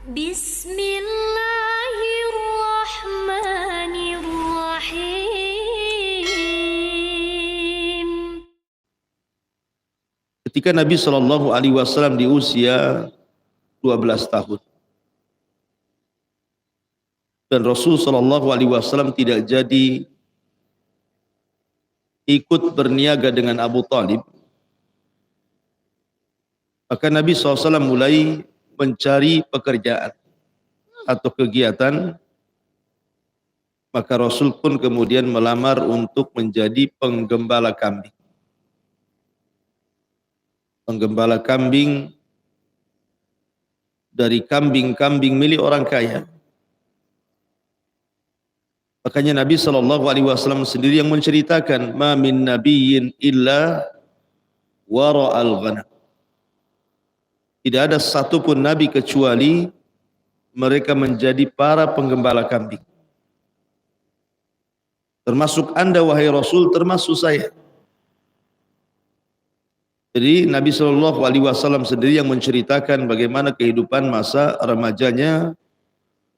Bismillahirrahmanirrahim. Ketika Nabi Shallallahu Alaihi Wasallam di usia 12 tahun dan Rasul Shallallahu Alaihi Wasallam tidak jadi ikut berniaga dengan Abu Talib, maka Nabi SAW mulai mencari pekerjaan atau kegiatan. Maka Rasul pun kemudian melamar untuk menjadi penggembala kambing. Penggembala kambing dari kambing-kambing milik orang kaya. Makanya Nabi SAW sendiri yang menceritakan, ma min nabiyyin illa wara'al ghanam. Tidak ada satupun nabi kecuali mereka menjadi para penggembala kambing. Termasuk Anda wahai Rasul, termasuk saya. Jadi Nabi SAW sendiri yang menceritakan bagaimana kehidupan masa remajanya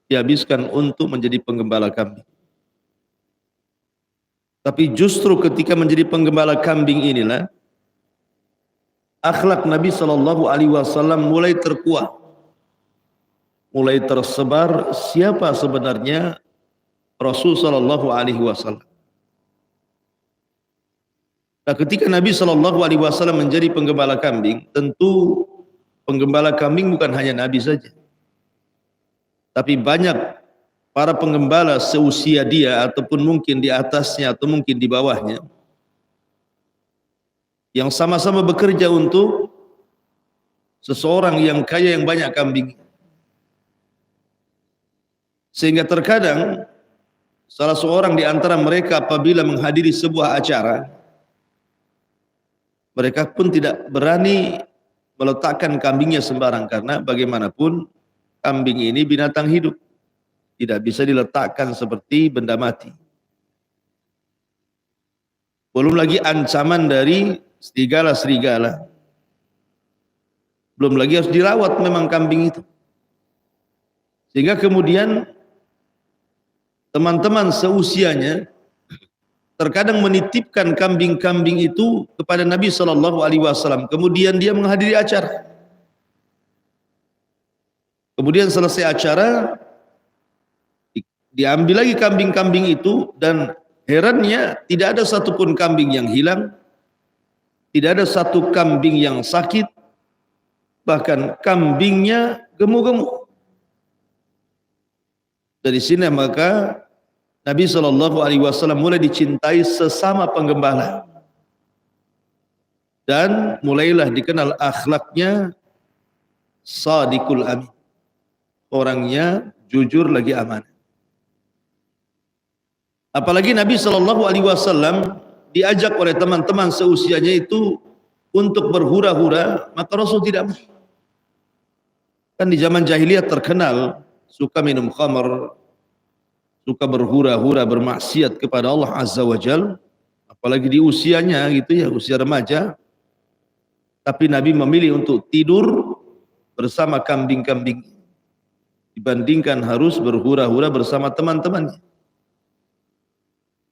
dihabiskan untuk menjadi penggembala kambing. Tapi justru ketika menjadi penggembala kambing inilah akhlak Nabi SAW mulai terkuat, mulai tersebar siapa sebenarnya Rasul SAW. Nah, ketika Nabi SAW menjadi penggembala kambing, tentu penggembala kambing bukan hanya Nabi saja, tapi banyak para penggembala seusia dia ataupun mungkin di atasnya atau mungkin di bawahnya yang sama-sama bekerja untuk seseorang yang kaya yang banyak kambing. Sehingga terkadang salah seorang di antara mereka apabila menghadiri sebuah acara, mereka pun tidak berani meletakkan kambingnya sembarang, karena bagaimanapun kambing ini binatang hidup, tidak bisa diletakkan seperti benda mati. Belum lagi ancaman dari serigala-serigala. Belum lagi harus dirawat memang kambing itu. Sehingga kemudian teman-teman seusianya terkadang menitipkan kambing-kambing itu kepada Nabi SAW. Kemudian dia menghadiri acara. Kemudian selesai acara, diambil lagi kambing-kambing itu, dan herannya tidak ada satupun kambing yang hilang, tidak ada satu kambing yang sakit, bahkan kambingnya gemuk-gemuk. Dari sini maka Nabi SAW mulai dicintai sesama penggembala, dan mulailah dikenal akhlaknya Shadiqul Amin, orangnya jujur lagi amanah. Apalagi Nabi SAW diajak oleh teman-teman seusianya itu untuk berhura-hura, maka Rasul tidak mau. Kan di zaman jahiliyah terkenal suka minum khamar, suka berhura-hura, bermaksiat kepada Allah Azza wa Jal, apalagi di usianya gitu ya, usia remaja. Tapi Nabi memilih untuk tidur bersama kambing-kambing dibandingkan harus berhura-hura bersama teman-temannya.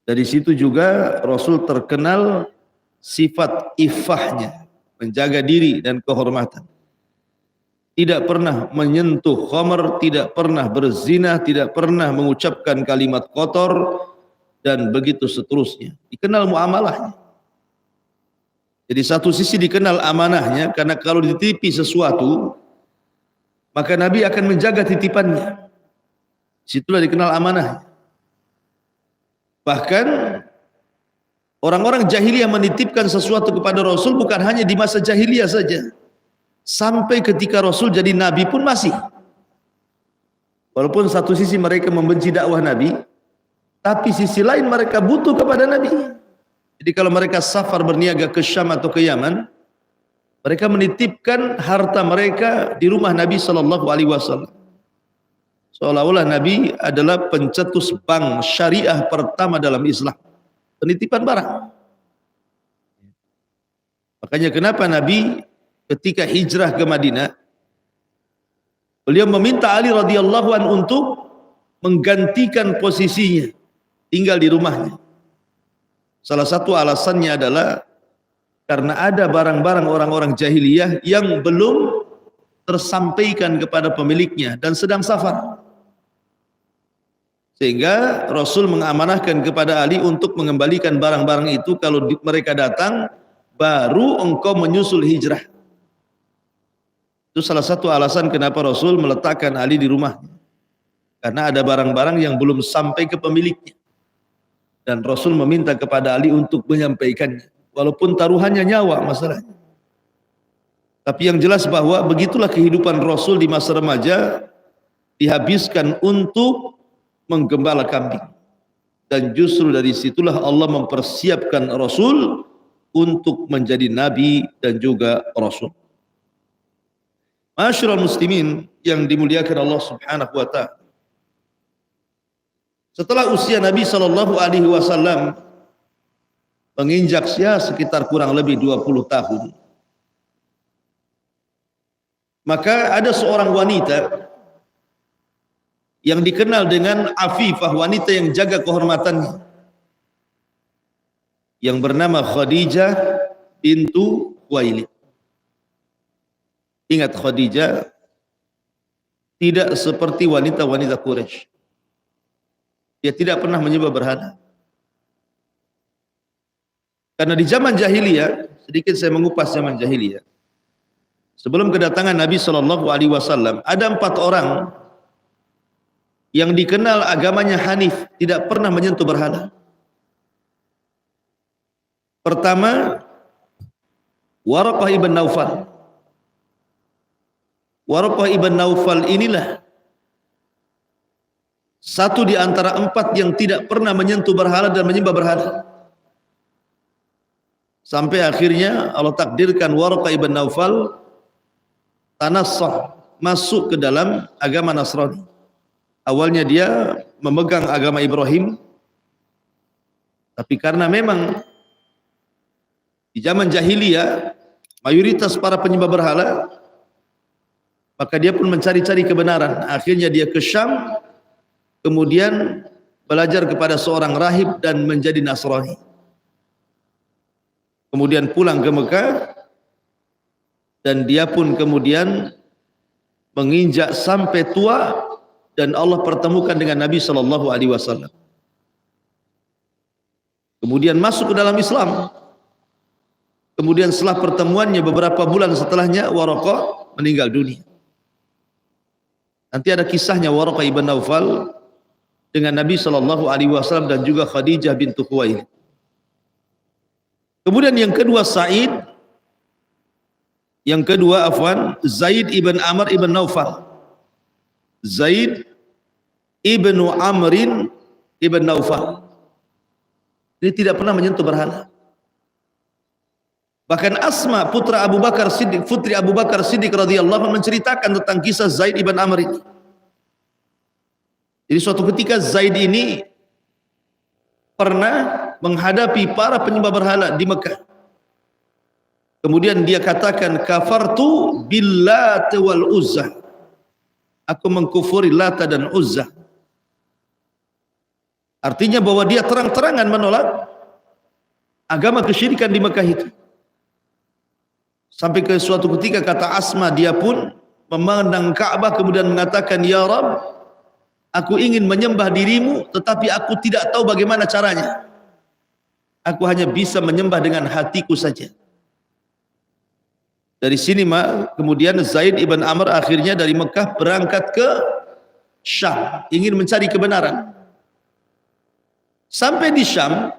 Dari situ juga Rasul terkenal sifat iffahnya, menjaga diri dan kehormatan. Tidak pernah menyentuh khamar, tidak pernah berzina, tidak pernah mengucapkan kalimat kotor, dan begitu seterusnya. Dikenal muamalahnya. Jadi satu sisi dikenal amanahnya, karena kalau dititipi sesuatu, maka Nabi akan menjaga titipannya. Situlah dikenal amanahnya. Bahkan orang-orang jahiliyah menitipkan sesuatu kepada Rasul bukan hanya di masa jahiliyah saja. Sampai ketika Rasul jadi Nabi pun masih. Walaupun satu sisi mereka membenci dakwah Nabi, tapi sisi lain mereka butuh kepada Nabi. Jadi kalau mereka safar berniaga ke Syam atau ke Yaman, mereka menitipkan harta mereka di rumah Nabi SAW. Seolah-olah Nabi adalah pencetus bank syariah pertama dalam Islam. Penitipan barang. Makanya kenapa Nabi ketika hijrah ke Madinah, Beliau meminta Ali radhiyallahu anhu untuk menggantikan posisinya, tinggal di rumahnya. Salah satu alasannya adalah karena ada barang-barang orang-orang jahiliyah yang belum tersampaikan kepada pemiliknya dan sedang safar. Sehingga Rasul mengamanahkan kepada Ali untuk mengembalikan barang-barang itu. Kalau mereka datang, baru engkau menyusul hijrah. Itu salah satu alasan kenapa Rasul meletakkan Ali di rumahnya. Karena ada barang-barang yang belum sampai ke pemiliknya. Dan Rasul meminta kepada Ali untuk menyampaikannya. Walaupun taruhannya nyawa masalahnya. Tapi yang jelas bahwa begitulah kehidupan Rasul di masa remaja, dihabiskan untuk menggembala kambing. Dan justru dari situlah Allah mempersiapkan Rasul untuk menjadi Nabi dan juga Rasul. Ma'asyiral muslimin yang dimuliakan Allah subhanahu wa ta'ala. Setelah usia Nabi SAW menginjak sekitar kurang lebih 20 tahun, maka ada seorang wanita yang dikenal dengan Afifah, wanita yang jaga kehormatannya, yang bernama Khadijah bintu Khuwailid. Ingat, Khadijah tidak seperti wanita-wanita Quraisy. Dia tidak pernah menyembah berhala. Karena di zaman jahiliyah, sedikit saya mengupas zaman jahiliyah. Sebelum kedatangan Nabi SAW, ada 4 orang yang dikenal agamanya Hanif, tidak pernah menyentuh berhala. Pertama, Waraqah ibn Naufal. Waraqah ibn Naufal inilah satu di antara 4 yang tidak pernah menyentuh berhala dan menyembah berhala. Sampai akhirnya Allah takdirkan Waraqah ibn Naufal tanassah, masuk ke dalam agama Nasrani. Awalnya dia memegang agama Ibrahim, tapi karena memang di zaman jahiliyah mayoritas para penyembah berhala, maka dia pun mencari-cari kebenaran. Akhirnya dia ke Syam, kemudian belajar kepada seorang rahib dan menjadi Nasrani. Kemudian pulang ke Mekah, dan dia pun kemudian menginjak sampai tua, dan Allah pertemukan dengan Nabi SAW. Kemudian masuk ke dalam Islam. Kemudian setelah pertemuannya beberapa bulan setelahnya, Waraqah meninggal dunia. Nanti ada kisahnya Waraqah ibn Naufal dengan Nabi SAW dan juga Khadijah bintu Khuwailid. Kemudian yang kedua Sa'id, yang kedua Zaid ibn Amr ibn Naufal. Zaid ibn Amrin ibn Naufal. Ini tidak pernah menyentuh berhala. Bahkan Asma putri Abu Bakar Siddiq radhiyallahu anhu menceritakan tentang kisah Zaid ibn Amr ini. Jadi suatu ketika Zaid ini pernah menghadapi para penyembah berhala di Mekah. Kemudian dia katakan, kafartu billat wal Uzzah. Aku mengkufuri Lata dan Uzzah. Artinya bahwa dia terang-terangan menolak agama kesyirikan di Mekah itu. Sampai ke suatu ketika kata Asma, dia pun memandang Ka'bah kemudian mengatakan, ya Rabb, aku ingin menyembah dirimu tetapi aku tidak tahu bagaimana caranya. Aku hanya bisa menyembah dengan hatiku saja. Dari sini kemudian Zaid ibn Amr akhirnya dari Mekah berangkat ke Syam, ingin mencari kebenaran. Sampai di Syam,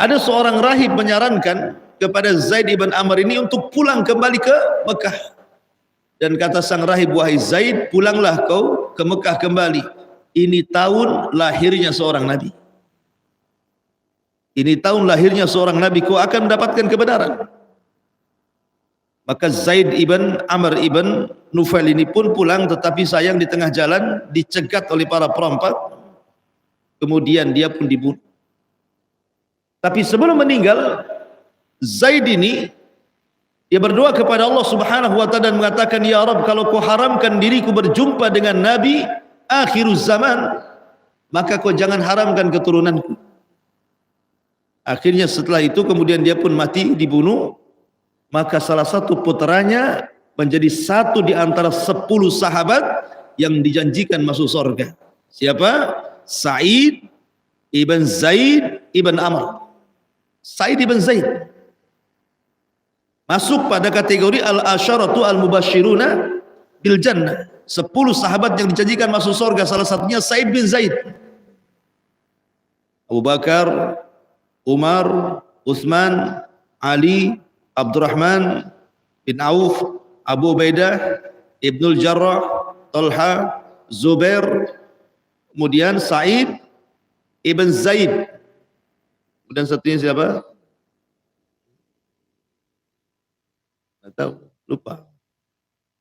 ada seorang rahib menyarankan kepada Zaid ibn Amr ini untuk pulang kembali ke Mekah. Dan kata sang rahib, wahai Zaid, pulanglah kau ke Mekah kembali. Ini tahun lahirnya seorang nabi. Ini tahun lahirnya seorang nabi, kau akan mendapatkan kebenaran. Maka Zaid ibn Amr ibn Nufail ini pun pulang, tetapi sayang di tengah jalan dicegat oleh para perompak. Kemudian dia pun dibunuh. Tapi sebelum meninggal, Zaid ini Dia berdoa kepada Allah Subhanahu wa taala dan mengatakan, "Ya Rabb, kalau kau haramkan diriku berjumpa dengan nabi akhiruz zaman, maka kau jangan haramkan keturunanku." Akhirnya setelah itu kemudian dia pun mati, dibunuh. Maka salah satu putranya menjadi satu di antara 10 sahabat yang dijanjikan masuk surga. Siapa? Sa'id ibn Zaid ibn Amr. Sa'id ibn Zaid masuk pada kategori al-asyaratu al-mubashiruna bil jannah. 10 sahabat yang dijanjikan masuk surga, salah satunya Sa'id bin Zaid. Abu Bakar, Umar, Utsman, Ali, Abdurrahman bin Auf, Abu Ubaidah, Ibnul Jarrah, Talha, Zubair, kemudian Sa'id ibn Zaid. Kemudian satunya siapa? Tidak tahu, lupa.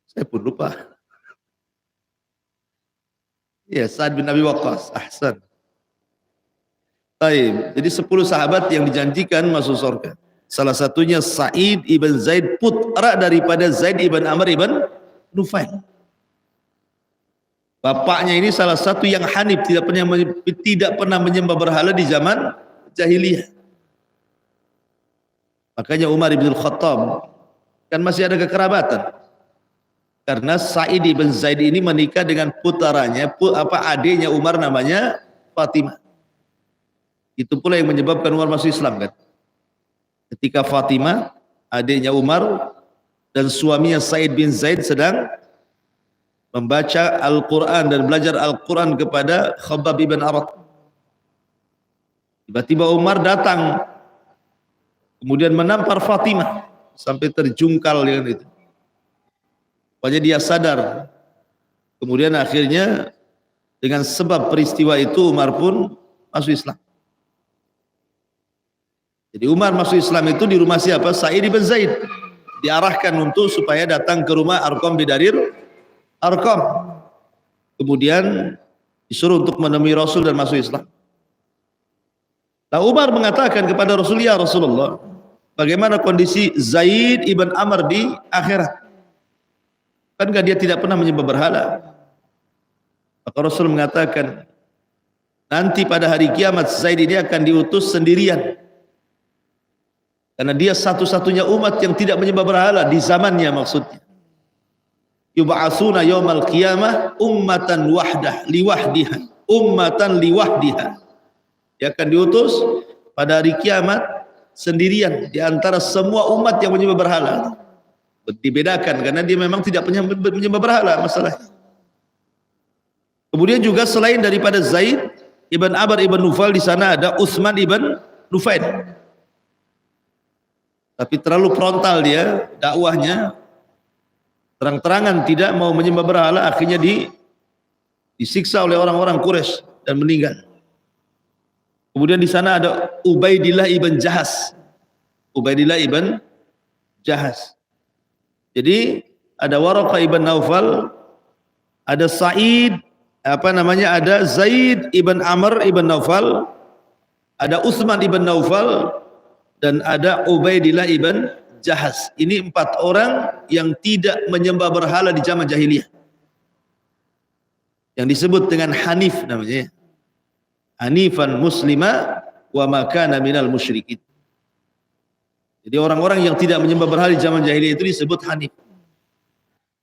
Saya pun lupa. Ya, Sa'ad bin Abi Waqqas. Ahsan. Baik, jadi 10 sahabat yang dijanjikan masuk surga. Salah satunya Sa'id ibn Zaid, putra daripada Zaid ibn Amr ibn Nufail. Bapaknya ini salah satu yang hanif, tidak pernah menyembah berhala di zaman jahiliyah. Makanya Umar ibn Khattab kan masih ada kekerabatan. Karena Sa'id ibn Zaid ini menikah dengan putaranya, adiknya Umar namanya Fatimah. Itu pula yang menyebabkan Umar masuk Islam kan. Ketika Fatimah, adiknya Umar dan suaminya Sa'id bin Zaid sedang membaca Al-Quran dan belajar Al-Quran kepada Khabbab ibn Arat. Tiba-tiba Umar datang, kemudian menampar Fatimah sampai terjungkal dengan itu. Pokoknya dia sadar. Kemudian akhirnya dengan sebab peristiwa itu Umar pun masuk Islam. Jadi Umar masuk Islam itu di rumah siapa? Sa'id ibn Zaid. Diarahkan untuk supaya datang ke rumah Arqam bin Arqam. Kemudian disuruh untuk menemui Rasul dan masuk Islam. Nah, Umar mengatakan kepada Rasul, "Ya Rasulullah, bagaimana kondisi Zaid ibn Amr di akhirat? Kan dia tidak pernah menyembah berhala." Maka Rasul mengatakan, nanti pada hari kiamat Zaid ini akan diutus sendirian. Karena dia satu-satunya umat yang tidak menyembah berhala di zamannya maksudnya. Yub'atsuna yaumal qiyamah ummatan wahdah liwahdiha, ummatan liwahdiha. Dia akan diutus pada hari kiamat sendirian di antara semua umat yang menyembah berhala. Dibedakan karena dia memang tidak menyembah berhala masalahnya. Kemudian juga selain daripada Zaid ibn Amr ibn Nufail, di sana ada Utsman ibn Nufail. Tapi terlalu frontal dia dakwahnya, terang-terangan tidak mau menyembah berhala, akhirnya disiksa oleh orang-orang Quraisy dan meninggal. Kemudian di sana ada Ubaidillah ibn Jahas. Ubaidillah ibn Jahas. Jadi ada Waraqah ibn Naufal, ada Sa'id, ada Zaid ibn Amr ibn Naufal, ada Utsman ibn Naufal, dan ada Ubaidillah ibn Jahas. Ini 4 orang yang tidak menyembah berhala di zaman jahiliyah, yang disebut dengan Hanif namanya. Hanifan muslima wa ma kana minal musyrikin. Jadi orang-orang yang tidak menyembah berhala di zaman jahiliyah itu disebut Hanif.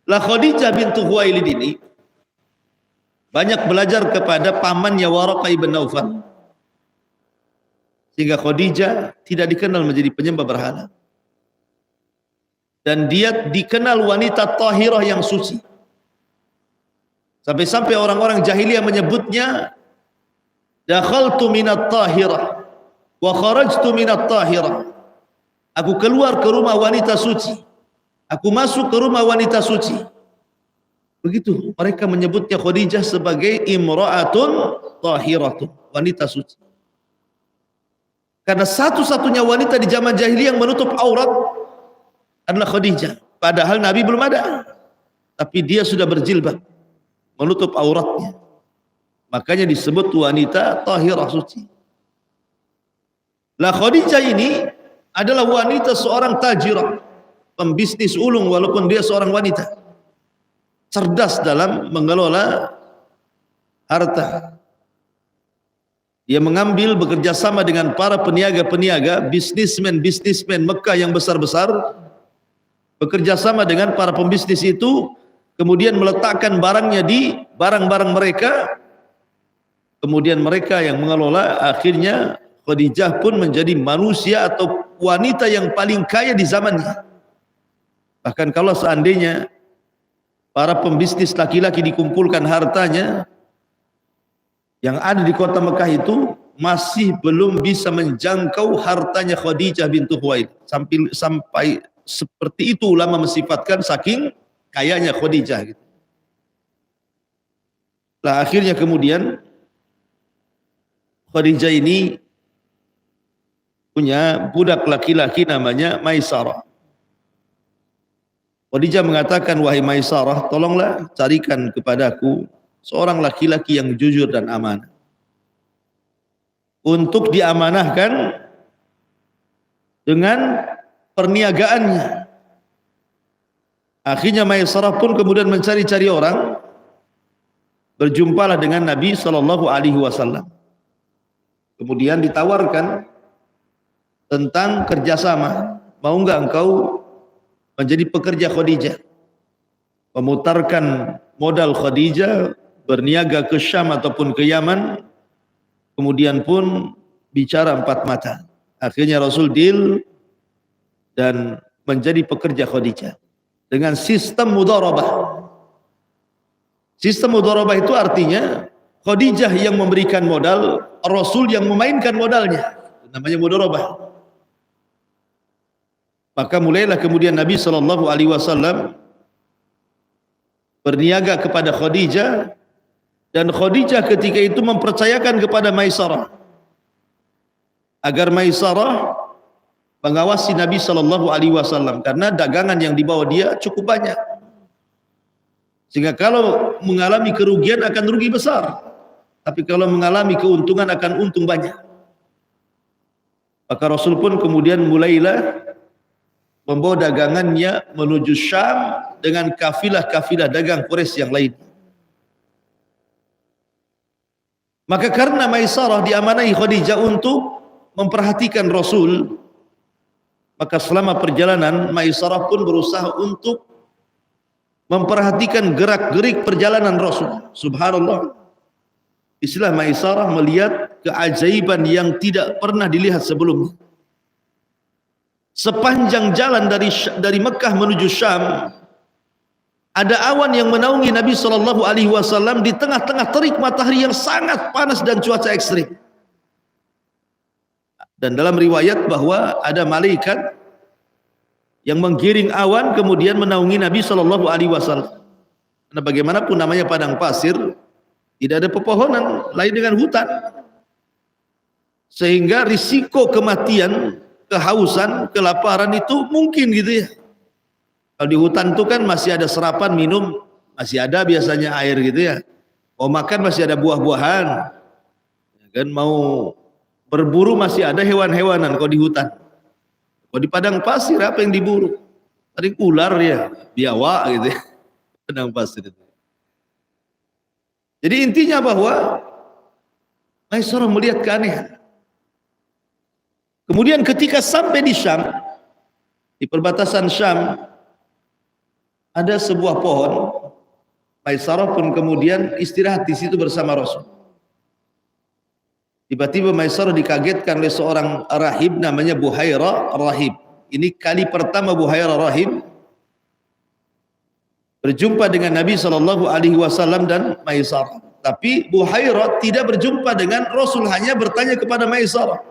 La Khadijah bintu Khuwailid ini banyak belajar kepada pamannya Waraqah ibn Naufal, sehingga Khadijah tidak dikenal menjadi penyembah berhala. Dan dia dikenal wanita tahirah yang suci. Sampai-sampai orang-orang jahiliyah menyebutnya dakhaltu minat tahirah wa kharajtu minat tahirah. Aku keluar ke rumah wanita suci, aku masuk ke rumah wanita suci. Begitu mereka menyebutnya Khadijah sebagai imra'atun tahiratun, wanita suci. Karena satu-satunya wanita di zaman jahiliyah yang menutup aurat adalah Khadijah. Padahal Nabi belum ada, tapi dia sudah berjilbab, menutup auratnya. Makanya disebut wanita tahirah suci. Lah Khadijah ini adalah wanita seorang tajirah, pembisnis ulung walaupun dia seorang wanita. Cerdas dalam mengelola harta. Dia mengambil bekerja sama dengan para peniaga-peniaga, bisnismen Mekah yang besar-besar, bekerja sama dengan para pembisnis itu, kemudian meletakkan barangnya di barang-barang mereka, kemudian mereka yang mengelola. Akhirnya Khadijah pun menjadi manusia atau wanita yang paling kaya di zamannya. Bahkan kalau seandainya para pembisnis laki-laki dikumpulkan hartanya yang ada di kota Mekah itu, masih belum bisa menjangkau hartanya Khadijah bintu Khuwailid. Sampai seperti itu ulama mensifatkan saking kayanya Khadijah gitu. Lah akhirnya kemudian Khadijah ini punya budak laki-laki namanya Maisarah. Khadijah mengatakan, wahai Maisarah, tolonglah carikan kepadaku seorang laki-laki yang jujur dan amanah untuk diamanahkan dengan perniagaannya. Akhirnya Maisarah pun kemudian mencari-cari orang, berjumpalah dengan Nabi SAW. Kemudian ditawarkan tentang kerjasama, mau enggak engkau menjadi pekerja Khadijah, memutarkan modal Khadijah, berniaga ke Syam ataupun ke Yaman, kemudian pun bicara empat mata. Akhirnya Rasul deal dan menjadi pekerja Khadijah dengan sistem mudharabah. Sistem mudharabah itu artinya Khadijah yang memberikan modal, Rasul yang memainkan modalnya. Namanya mudharabah. Maka mulailah kemudian Nabi SAW berniaga kepada Khadijah, dan Khadijah ketika itu mempercayakan kepada Maisarah agar Maisarah mengawasi Nabi SAW, karena dagangan yang dibawa dia cukup banyak, sehingga kalau mengalami kerugian akan rugi besar, tapi kalau mengalami keuntungan akan untung banyak. Maka Rasul pun kemudian mulailah membawa dagangannya menuju Syam dengan kafilah-kafilah dagang Quraisy yang lain. Maka karena Maisarah diamanahi Khadijah untuk memperhatikan Rasul, maka selama perjalanan Maisarah pun berusaha untuk memperhatikan gerak-gerik perjalanan Rasul. Subhanallah. Istilah Maisarah melihat keajaiban yang tidak pernah dilihat sebelumnya. Sepanjang jalan dari Mekah menuju Syam, ada awan yang menaungi Nabi SAW di tengah-tengah terik matahari yang sangat panas dan cuaca ekstrim. Dan dalam riwayat bahwa ada malaikat yang menggiring awan kemudian menaungi Nabi SAW. Karena bagaimanapun namanya padang pasir, tidak ada pepohonan lain dengan hutan, sehingga risiko kematian, kehausan, kelaparan itu mungkin gitu ya. Kalau di hutan itu kan masih ada serapan minum, masih ada biasanya air gitu ya. Mau makan masih ada buah-buahan, ya kan, mau berburu masih ada hewan-hewanan. Kalau di hutan, kalau di padang pasir apa yang diburu? Paling ular ya, biawak gitu ya. Padang pasir itu. Jadi intinya bahwa Maisarah melihat keanehan. Kemudian ketika sampai di Syam, di perbatasan Syam, ada sebuah pohon. Maisarah pun kemudian istirahat di situ bersama Rasul. Tiba-tiba Maisarah dikagetkan oleh seorang rahib namanya Buhairah rahib. Ini kali pertama Buhairah rahib berjumpa dengan Nabi SAW dan Maisarah. Tapi Buhairah tidak berjumpa dengan Rasul, hanya bertanya kepada Maisarah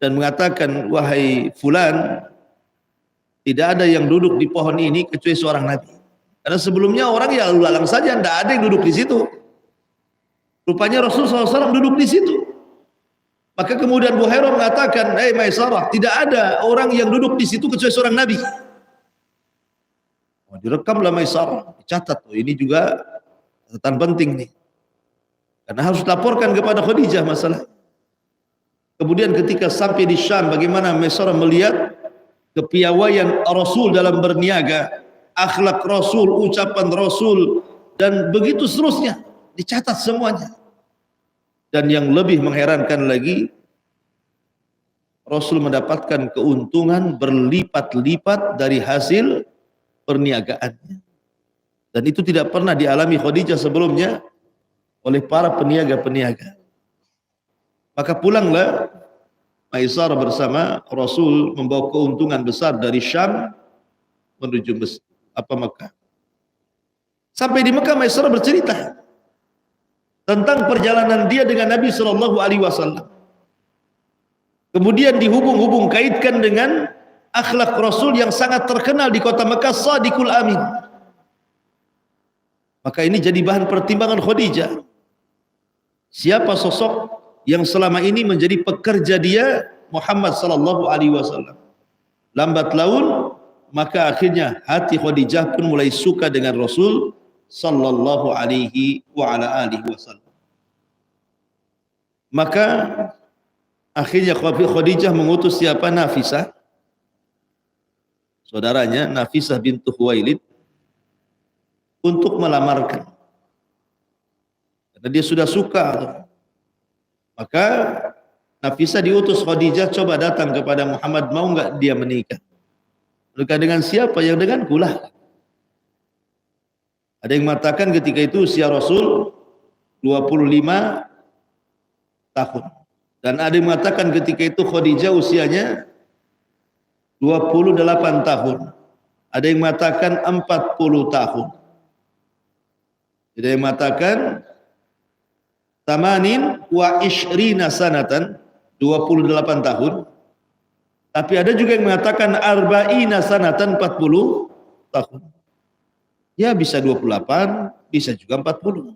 dan mengatakan, wahai fulan, tidak ada yang duduk di pohon ini kecuali seorang Nabi. Karena sebelumnya orang ya lalu-lalang saja, tidak ada yang duduk di situ. Rupanya Rasulullah SAW duduk di situ. Maka kemudian Buhairah mengatakan, hei Maisarah, tidak ada orang yang duduk di situ kecuali seorang Nabi. Oh, direkamlah Maisarah, dicatat. Oh, ini juga catatan penting nih, karena harus laporkan kepada Khadijah masalah. Kemudian ketika sampai di Syam, bagaimana Maisarah melihat kepiawaian Rasul dalam berniaga, akhlak Rasul, ucapan Rasul, dan begitu seterusnya, dicatat semuanya. Dan yang lebih mengherankan lagi, Rasul mendapatkan keuntungan berlipat-lipat dari hasil perniagaannya. Dan itu tidak pernah dialami Khadijah sebelumnya oleh para peniaga-peniaga. Maka pulanglah Maisarah bersama Rasul membawa keuntungan besar dari Syam menuju Mekah. Sampai di Mekah, Maisarah bercerita tentang perjalanan dia dengan Nabi Shallallahu Alaihi Wasallam. Kemudian dihubung-hubung kaitkan dengan akhlak Rasul yang sangat terkenal di kota Mekah, Shadiqul Amin. Maka ini jadi bahan pertimbangan Khadijah. Siapa sosok yang selama ini menjadi pekerja dia? Muhammad sallallahu alaihi wasallam. Lambat laun, maka akhirnya hati Khadijah pun mulai suka dengan Rasul sallallahu alaihi wa ala alihi wasallam. Maka akhirnya Khadijah mengutus siapa? Nafisah, saudaranya Nafisah bintu Khuwailid, untuk melamarkan. Karena dia sudah suka. Maka Nafisah diutus Khadijah, coba datang kepada Muhammad, mau enggak dia menikah? Menikah dengan siapa? Yang denganku lah. Ada yang mengatakan ketika itu usia Rasul 25 tahun. Dan ada yang mengatakan ketika itu Khadijah usianya 28 tahun. Ada yang mengatakan 40 tahun. Ada yang mengatakan Tamanin wa ishrina sanatan, 28 tahun. Tapi ada juga yang mengatakan arba'ina sanatan, 40 tahun. Ya bisa 28, bisa juga 40.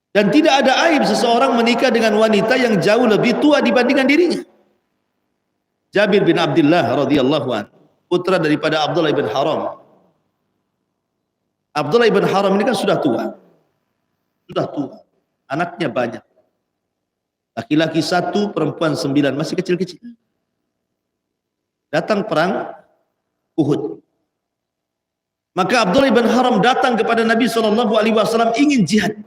Dan tidak ada aib seseorang menikah dengan wanita yang jauh lebih tua dibandingkan dirinya. Jabir bin Abdullah radhiyallahu anhu, putra daripada Abdullah bin Haram. Abdullah bin Haram ini kan sudah tua. Sudah tua. Anaknya banyak. Laki-laki 1, perempuan 9, masih kecil-kecil. Datang perang Uhud. Maka Abdullah bin Haram datang kepada Nabi SAW ingin jihad.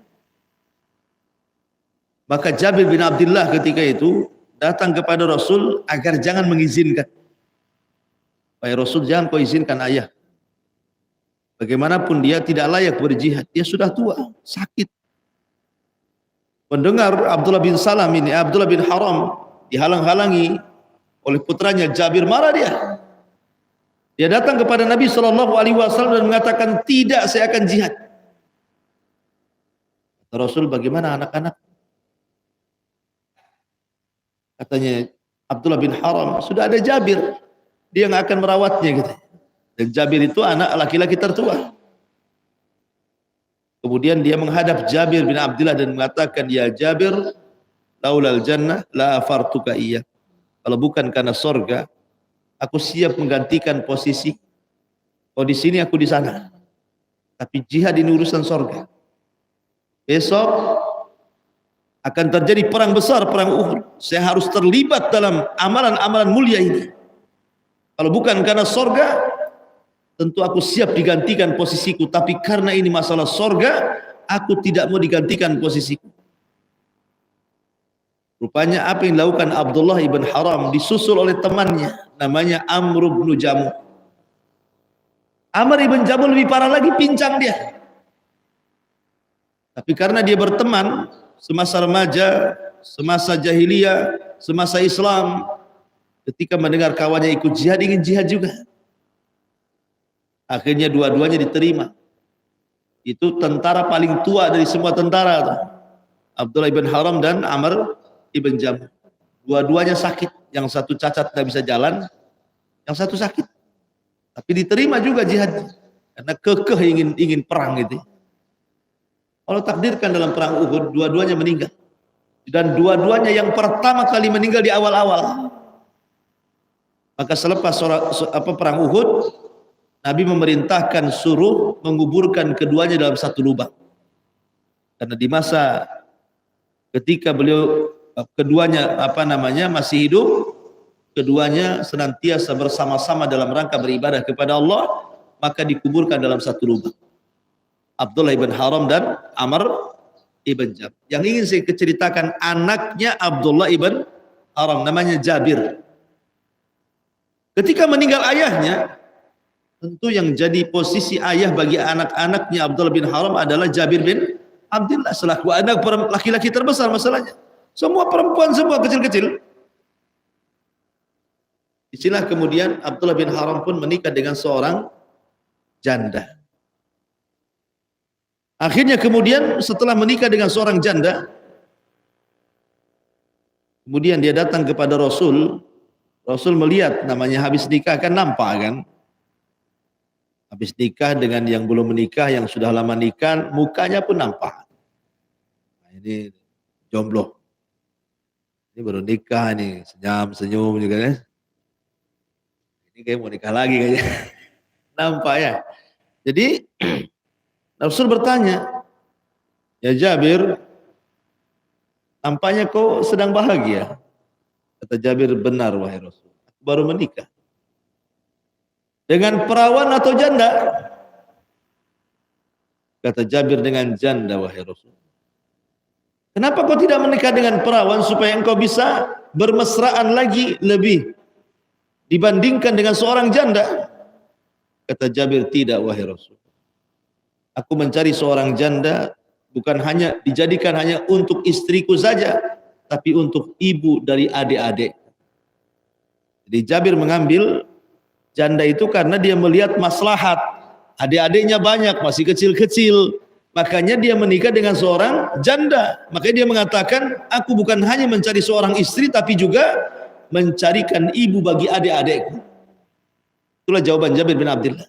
Maka Jabir bin Abdullah ketika itu datang kepada Rasul agar jangan mengizinkan. Wahai Rasul, jangan kau izinkan ayah. Bagaimanapun dia tidak layak berjihad. Dia sudah tua, sakit. Mendengar Abdullah bin Salam ini, Abdullah bin Haram dihalang-halangi oleh putranya Jabir, marah dia. Dia datang kepada Nabi SAW dan mengatakan, tidak, saya akan jihad. Kata Rasul, bagaimana anak-anak? Katanya Abdullah bin Haram, sudah ada Jabir, dia yang akan merawatnya gitu. Dan Jabir itu anak laki-laki tertua. Kemudian dia menghadap Jabir bin Abdullah dan mengatakan, ya Jabir, laulal jannah la afartuka iya. Kalau bukan karena sorga, aku siap menggantikan posisi. Kau di sini, aku di sana. Tapi jihad ini urusan sorga. Besok akan terjadi perang besar, perang Uhud. Saya harus terlibat dalam amalan-amalan mulia ini. Kalau bukan karena sorga, tentu aku siap digantikan posisiku. Tapi karena ini masalah sorga, aku tidak mau digantikan posisiku. Rupanya apa yang dilakukan Abdullah ibn Haram disusul oleh temannya, namanya Amr ibn Jamuh. Amr ibn Jamuh lebih parah lagi, pincang dia. Tapi karena dia berteman semasa remaja, semasa jahiliyah, semasa Islam, ketika mendengar kawannya ikut jihad, ingin jihad juga. Akhirnya dua-duanya diterima. Itu tentara paling tua dari semua tentara, Abdullah ibn Haram dan Amr ibn Jamuh. Dua-duanya sakit. Yang satu cacat, tidak bisa jalan. Yang satu sakit. Tapi diterima juga jihad. Karena kekeh ingin perang gitu. Allah takdirkan dalam perang Uhud, dua-duanya meninggal. Dan dua-duanya yang pertama kali meninggal di awal-awal. Maka selepas perang Uhud, Nabi memerintahkan suruh menguburkan keduanya dalam satu lubang. Karena di masa ketika beliau keduanya masih hidup, keduanya senantiasa bersama-sama dalam rangka beribadah kepada Allah, maka dikuburkan dalam satu lubang. Abdullah ibn Haram dan Amr ibn Jab. Yang ingin saya ceritakan anaknya Abdullah ibn Haram, namanya Jabir. Ketika meninggal ayahnya, tentu yang jadi posisi ayah bagi anak-anaknya Abdullah bin Haram adalah Jabir bin Abdullah, selaku anak laki-laki terbesar masalahnya. Semua perempuan semua kecil-kecil. Disinilah kemudian Abdullah bin Haram pun menikah dengan seorang janda. Akhirnya kemudian setelah menikah dengan seorang janda, kemudian dia datang kepada Rasul. Rasul melihat, namanya habis nikah kan nampak kan. Habis nikah dengan yang belum menikah, yang sudah lama nikah, mukanya pun nampak. Nah, ini jomblo. Ini baru nikah nih, senyum juga kan. Ini kayak mau nikah lagi kayaknya. Nampak ya. Jadi Rasul bertanya, ya Jabir, nampaknya kau sedang bahagia. Kata Jabir, benar wahai Rasul, aku baru menikah. Dengan perawan atau janda? Kata Jabir, dengan janda wahai Rasul. Kenapa kau tidak menikah dengan perawan supaya engkau bisa bermesraan lagi lebih dibandingkan dengan seorang janda? Kata Jabir, tidak wahai Rasul. Aku mencari seorang janda bukan hanya dijadikan hanya untuk istriku saja, tapi untuk ibu dari adik-adik. Jadi Jabir mengambil janda itu karena dia melihat maslahat. Adik-adiknya banyak, masih kecil-kecil. Makanya dia menikah dengan seorang janda. Makanya dia mengatakan, aku bukan hanya mencari seorang istri, tapi juga mencarikan ibu bagi adik-adikku. Itulah jawaban Jabir bin Abdullah.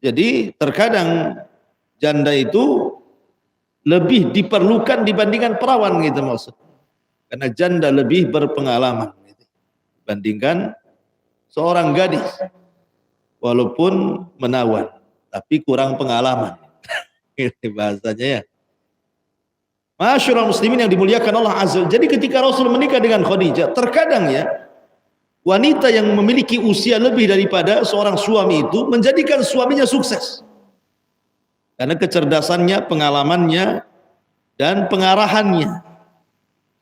Jadi terkadang janda itu lebih diperlukan dibandingkan perawan gitu maksud. Karena janda lebih berpengalaman gitu, dibandingkan seorang gadis. Walaupun menawan, tapi kurang pengalaman. Ini bahasanya ya. Masyaallah muslimin yang dimuliakan Allah Azza. Jadi ketika Rasul menikah dengan Khadijah, terkadang ya wanita yang memiliki usia lebih daripada seorang suami itu menjadikan suaminya sukses. Karena kecerdasannya, pengalamannya, dan pengarahannya.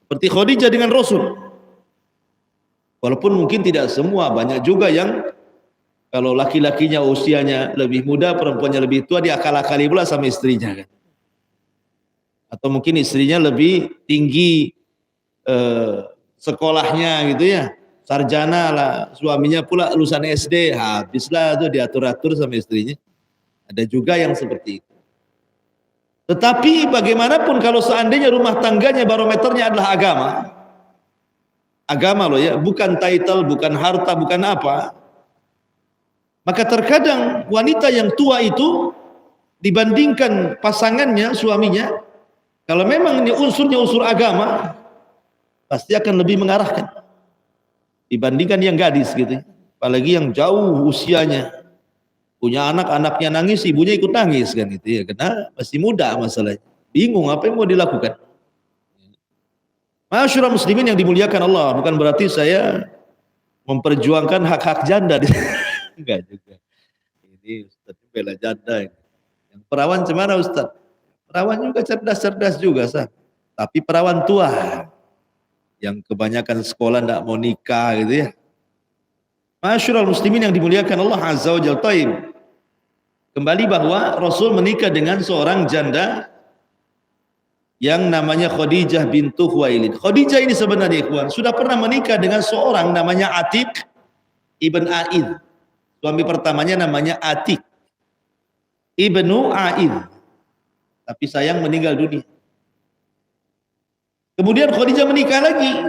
Seperti Khadijah dengan Rasul. Walaupun mungkin tidak semua, banyak juga yang kalau laki-lakinya usianya lebih muda, perempuannya lebih tua, dia akal-akali pula sama istrinya kan. Atau mungkin istrinya lebih tinggi sekolahnya gitu ya, sarjana lah, suaminya pula lulusan SD, habislah tuh diatur-atur sama istrinya. Ada juga yang seperti itu. Tetapi bagaimanapun kalau seandainya rumah tangganya barometernya adalah agama loh ya, bukan title, bukan harta, bukan apa, maka terkadang wanita yang tua itu dibandingkan pasangannya, suaminya, kalau memang ini unsurnya unsur agama, pasti akan lebih mengarahkan dibandingkan yang gadis gitu, apalagi yang jauh usianya, punya anak, anaknya nangis, ibunya ikut nangis kan itu ya, karena masih muda masalahnya, bingung apa yang mau dilakukan. Masyaallah muslimin yang dimuliakan Allah, bukan berarti saya memperjuangkan hak-hak janda. Enggak juga. Ini Ustaz bela janda. Yang perawan gimana Ustaz? Perawan juga cerdas-cerdas juga sah. Tapi perawan tua yang kebanyakan sekolah enggak mau nikah gitu ya. Masyaallah muslimin yang dimuliakan Allah Azza wa Jalla. Taib. Kembali bahwa Rasul menikah dengan seorang janda yang namanya Khadijah bintu Khuwailid. Khadijah ini sebenarnya ikhwan sudah pernah menikah dengan seorang namanya Atiq ibn Aid. Suami pertamanya namanya Atiq ibnu Aid. Tapi sayang meninggal dunia. Kemudian Khadijah menikah lagi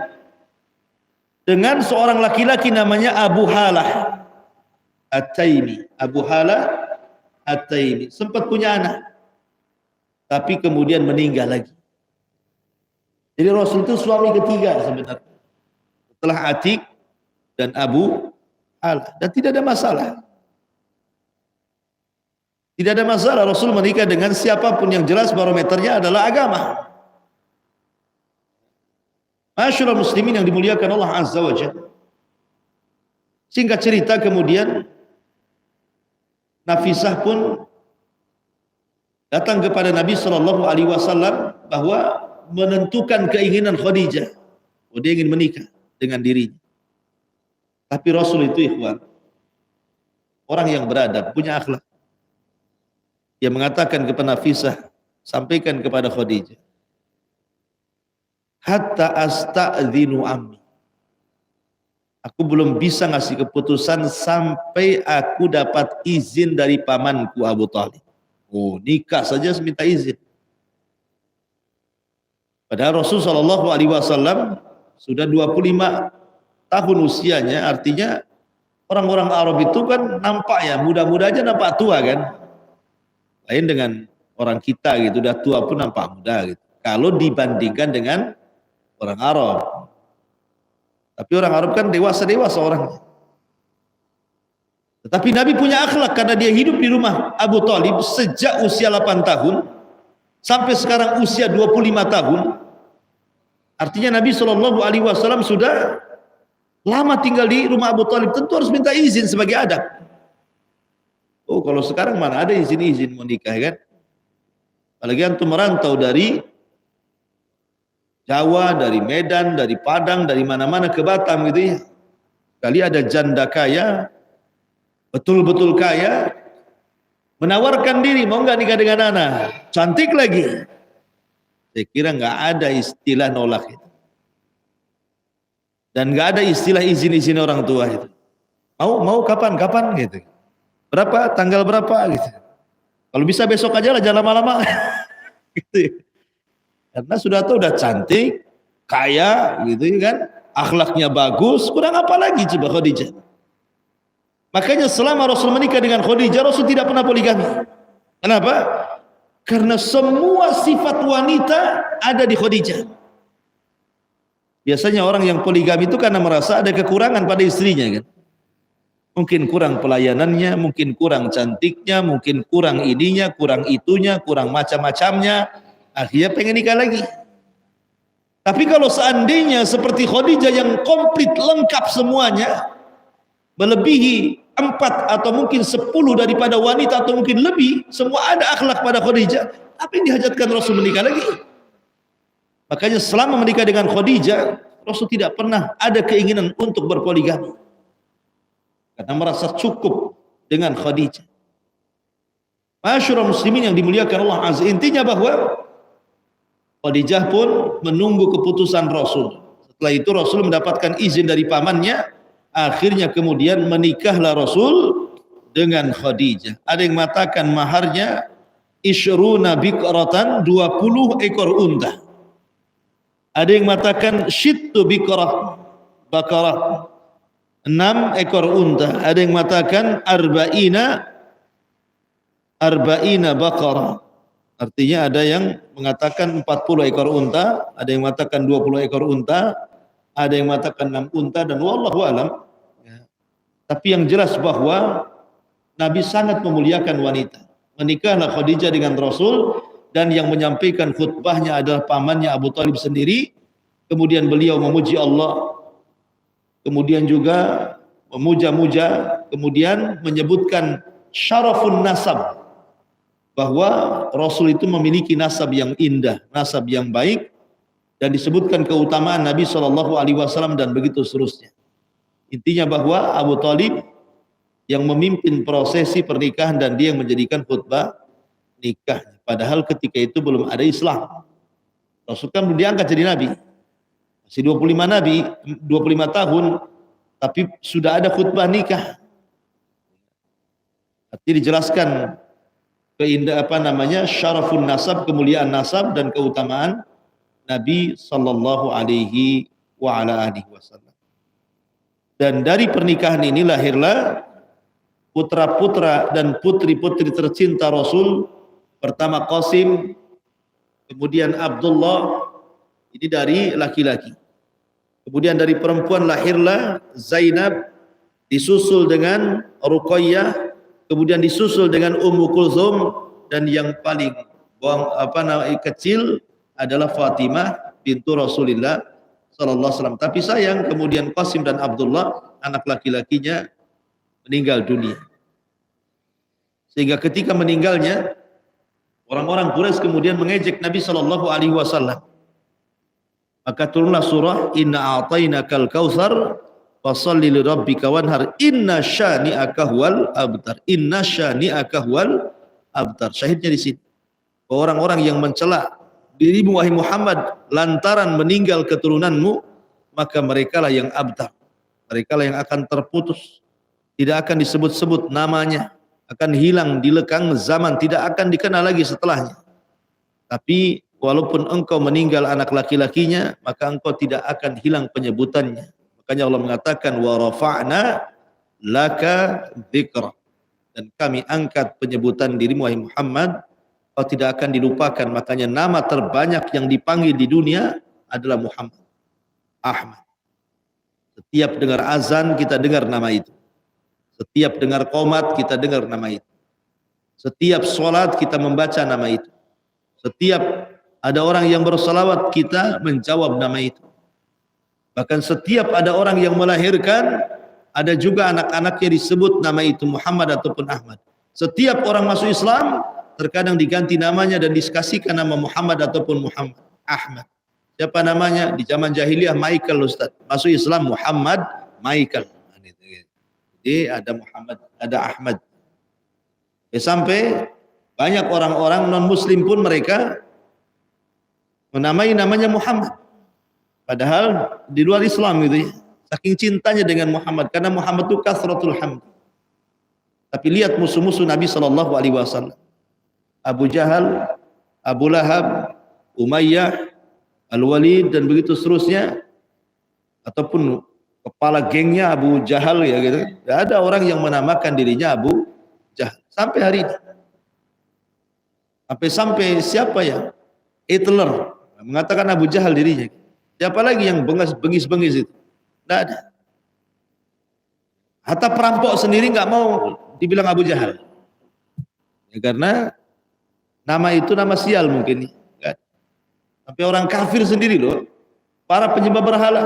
dengan seorang laki-laki namanya Abu Halah At-Taimi. Abu Halah At-Taimi sempat punya anak, tapi kemudian meninggal lagi. Jadi Rasul itu suami ketiga sebenarnya setelah Atiq dan Abu Halah, dan tidak ada masalah. Tidak ada masalah Rasul menikah dengan siapapun, yang jelas barometernya adalah agama. Masyaallah muslimin yang dimuliakan Allah Azza wa Jalla. Singkat cerita kemudian Nafisah pun datang kepada Nabi sallallahu alaihi wasallam bahwa menentukan keinginan Khadijah. Oh, dia ingin menikah dengan dirinya. Tapi Rasul itu ikhwan, orang yang beradab, punya akhlak. Dia mengatakan kepada Nafisah, sampaikan kepada Khadijah, hatta asta'dzinu ammi. Aku belum bisa ngasih keputusan sampai aku dapat izin dari pamanku Abu Talib. Oh, nikah saja minta izin. Padahal Rasul sallallahu alaihi wasallam sudah 25 tahun usianya, artinya orang-orang Arab itu kan nampak ya muda-muda aja nampak tua kan. Lain dengan orang kita gitu, udah tua pun nampak muda gitu. Kalau dibandingkan dengan orang Arab. Tapi orang Arab kan dewasa-dewasa orangnya. Tetapi Nabi punya akhlak karena dia hidup di rumah Abu Talib sejak usia 8 tahun sampai sekarang usia 25 tahun. Artinya Nabi SAW sudah lama tinggal di rumah Abu Talib, tentu harus minta izin sebagai adab. Oh, kalau sekarang mana ada izin-izin mau nikah kan? Apalagi antum merantau dari Jawa, dari Medan, dari Padang, dari mana-mana ke Batam gitu ya. Kali ada janda kaya, betul-betul kaya, menawarkan diri, mau nggak nikah dengan anak? Cantik lagi. Saya kira nggak ada istilah nolak itu. Dan nggak ada istilah izin-izin orang tua itu. Mau kapan gitu. Berapa, tanggal berapa gitu. Kalau bisa besok aja lah, jangan lama-lama. Gitu ya. Karena sudah tahu udah cantik, kaya gitu kan, akhlaknya bagus, kurang apa lagi coba Khadijah. Makanya selama Rasul menikah dengan Khadijah, Rasul tidak pernah poligami. Kenapa? Karena semua sifat wanita ada di Khadijah. Biasanya orang yang poligami itu karena merasa ada kekurangan pada istrinya kan. Mungkin kurang pelayanannya, mungkin kurang cantiknya, mungkin kurang ininya, kurang itunya, kurang macam-macamnya. Akhirnya pengen nikah lagi. Tapi kalau seandainya seperti Khadijah yang komplit lengkap semuanya, melebihi 4 atau mungkin 10 daripada wanita atau mungkin lebih, semua ada akhlak pada Khadijah, apa yang dihajatkan Rasul menikah lagi? Makanya selama menikah dengan Khadijah, Rasul tidak pernah ada keinginan untuk berpoligami. Karena merasa cukup dengan Khadijah. Masyaallah muslimin yang dimuliakan Allah Azza, intinya bahwa Khadijah pun menunggu keputusan Rasul. Setelah itu Rasul mendapatkan izin dari pamannya, akhirnya kemudian menikahlah Rasul dengan Khadijah. Ada yang mengatakan maharnya isyruna biqratan, 20 ekor unta. Ada yang mengatakan syittu biqrah, bakarah, 6 ekor unta. Ada yang mengatakan arba'ina bakarah. Artinya ada yang mengatakan 40 ekor unta, ada yang mengatakan 20 ekor unta, ada yang mengatakan 6 unta, dan wallahu alam. Ya. Tapi yang jelas bahwa Nabi sangat memuliakan wanita. Menikahlah Khadijah dengan Rasul, dan yang menyampaikan khutbahnya adalah pamannya Abu Talib sendiri. Kemudian beliau memuji Allah, kemudian juga memuja-muja, kemudian menyebutkan syarafun nasab, bahwa Rasul itu memiliki nasab yang indah, nasab yang baik, dan disebutkan keutamaan Nabi SAW dan begitu seterusnya. Intinya bahwa Abu Talib yang memimpin prosesi pernikahan dan dia yang menjadikan khutbah nikah. Padahal ketika itu belum ada Islam. Rasul kan belum diangkat jadi Nabi. Masih 25 Nabi, 25 tahun, tapi sudah ada khutbah nikah. Artinya dijelaskan keindah syarafun nasab, kemuliaan nasab dan keutamaan Nabi sallallahu alaihi wasallam. Dan dari pernikahan ini lahirlah putra-putra dan putri-putri tercinta Rasul. Pertama Qasim, kemudian Abdullah, ini dari laki-laki. Kemudian dari perempuan lahirlah Zainab, disusul dengan Ruqayyah, kemudian disusul dengan Ummu Kulthum, dan yang paling kecil adalah Fatimah bintu Rasulullah sallallahu alaihi wasallam. Tapi sayang kemudian Qasim dan Abdullah anak laki-lakinya meninggal dunia. Sehingga ketika meninggalnya orang-orang Quraisy kemudian mengejek Nabi sallallahu alaihi wasallam. Maka turunlah surah Inna a'tainakal kautsar fasholli li rabbika wanhar inna syani'aka huwal abtar. Inna syani'aka huwal abtar. Syahidnya di sini. Orang-orang yang mencela dirimu wahai Muhammad lantaran meninggal keturunanmu, maka merekalah yang abtar. Merekalah yang akan terputus. Tidak akan disebut-sebut namanya, akan hilang di lekang zaman, tidak akan dikenal lagi setelahnya. Tapi walaupun engkau meninggal anak laki-lakinya, maka engkau tidak akan hilang penyebutannya. Makanya Allah mengatakan wa rafa'na laka dzikra, dan kami angkat penyebutan dirimu wahai Muhammad, kau tidak akan dilupakan. Makanya nama terbanyak yang dipanggil di dunia adalah Muhammad, Ahmad. Setiap dengar azan kita dengar nama itu. Setiap dengar qomat kita dengar nama itu. Setiap sholat kita membaca nama itu. Setiap ada orang yang bersalawat kita menjawab nama itu. Bahkan setiap ada orang yang melahirkan, ada juga anak-anaknya disebut nama itu Muhammad ataupun Ahmad. Setiap orang masuk Islam terkadang diganti namanya dan dikasihkan nama Muhammad ataupun Muhammad Ahmad. Siapa namanya? Di zaman jahiliyah Michael, Ustaz. Masuk Islam Muhammad Michael. Jadi ada Muhammad, ada Ahmad. Sampai banyak orang-orang non-muslim pun mereka menamai namanya Muhammad. Padahal di luar Islam gitu ya. Saking cintanya dengan Muhammad, karena Muhammad itu kasratul hamd. Tapi lihat musuh-musuh Nabi sallallahu alaihi wasallam. Abu Jahal, Abu Lahab, Umayyah, Al-Walid dan begitu seterusnya, ataupun kepala gengnya Abu Jahal ya gitu. Tidak ada orang yang menamakan dirinya Abu Jahal sampai hari ini. Sampai siapa ya? Hitler mengatakan Abu Jahal dirinya. Siapa lagi yang bengis-bengis itu? Tidak ada. Hatta perampok sendiri nggak mau dibilang Abu Jahal. Ya, karena nama itu nama sial mungkin. Kan? Sampai orang kafir sendiri loh, para penyembah berhala,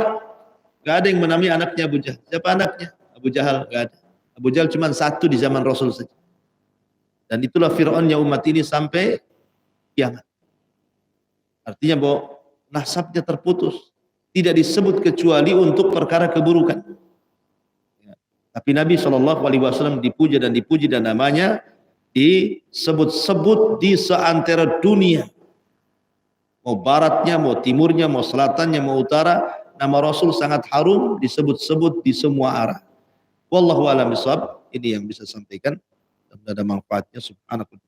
nggak ada yang menamai anaknya Abu Jahal. Siapa anaknya? Abu Jahal, nggak ada. Abu Jahal cuma satu di zaman Rasul saja. Dan itulah Fir'aunnya umat ini sampai kiamat. Artinya bahwa nasabnya terputus, tidak disebut kecuali untuk perkara keburukan. Ya. Tapi Nabi SAW dipuja dan namanya disebut-sebut di seantero dunia. Mau baratnya, mau timurnya, mau selatannya, mau utara, nama Rasul sangat harum, disebut-sebut di semua arah. Wallahu a'lam bishawab. Ini yang bisa sampaikan. Dan ada manfaatnya. Subhanallah.